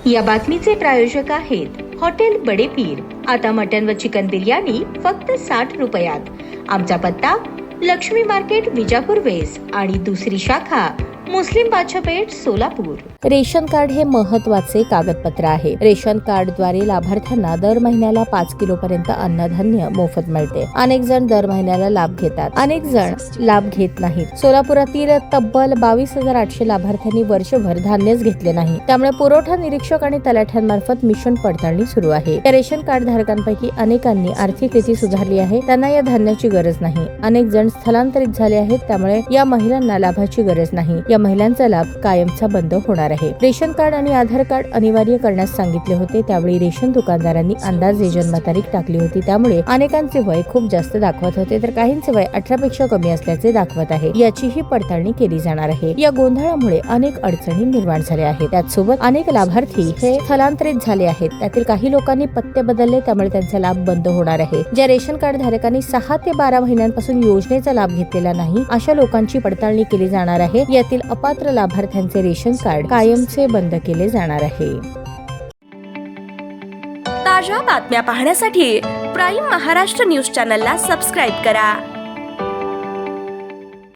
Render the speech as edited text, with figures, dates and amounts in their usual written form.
या बातमीचे प्रायोजक आहेत हॉटेल बडे पीर। आता मटन व चिकन बिर्याणी फक्त 60 रुपयात। आमचा पत्ता लक्ष्मी मार्केट विजापूर वेस्ट आणि दुसरी शाखा मुस्लिम बादशाहपेठ सोलापूर। रेशन कार्ड हे महत्त्वाचे कागदपत्र आहे। रेशन कार्ड द्वारे लाभार्थ्यांना दर महिन्याला 5 किलो पर्यंत अन्नधान्य मोफत मिळते। अनेक जण दर महिन्याला लाभ घेतात, अनेक जण लाभ घेत नाहीत। सोलापुरातील तब्बल 22,800 लाभार्थ्यांनी वर्षभर धान्यच घेतले नाही। त्यामुळे पुरवठा निरीक्षक आणि तलाठ्यांमार्फत मिशन पडताळणी सुरू आहे। या रेशन कार्ड धारकांपैकी अनेकांनी आर्थिक स्थिती सुधारली आहे, त्यांना या धान्याची गरज नाही। अनेक जण स्थलांतरित झाले आहेत, त्यामुळे या महिलांना लाभाची गरज नाही। या महिलांचा लाभ कायमचा बंद होणार आहे। रेशन कार्ड आणि आधार कार्ड अनिवार्य करण्यास सांगितले होते, त्यावेळी रेशन दुकानदारांनी अंदाजे जन्मतारीख टाकली होती। त्यामुळे अनेकांचे वय खूप जास्त दाखवत होते, तर काहींचे वय 18 पेक्षा कमी असल्याचे दाखवत आहे। याचीही पडताळणी केली जाणार आहे। या गोंधळामुळे अनेक अडचणी निर्माण झाल्या आहेत। त्याचसोबत अनेक लाभार्थी हे स्थलांतरित झाले आहेत। त्यातील काही लोकांनी पत्ते बदलले, त्यामुळे त्यांचा लाभ बंद होणार आहे। ज्या रेशन कार्ड धारकांनी 6 ते 12 महिन्यांपासून योजनेचा लाभ घेतलेला नाही, अशा लोकांची पडताळणी केली जाणार आहे। यातील अपात्र लाभार्थ्यांचे रेशन कार्ड कायमचे बंद केले जाणार आहे। ताज्या बातम्या पाहण्यासाठी प्राईम महाराष्ट्र न्यूज चॅनलला सबस्क्राईब करा।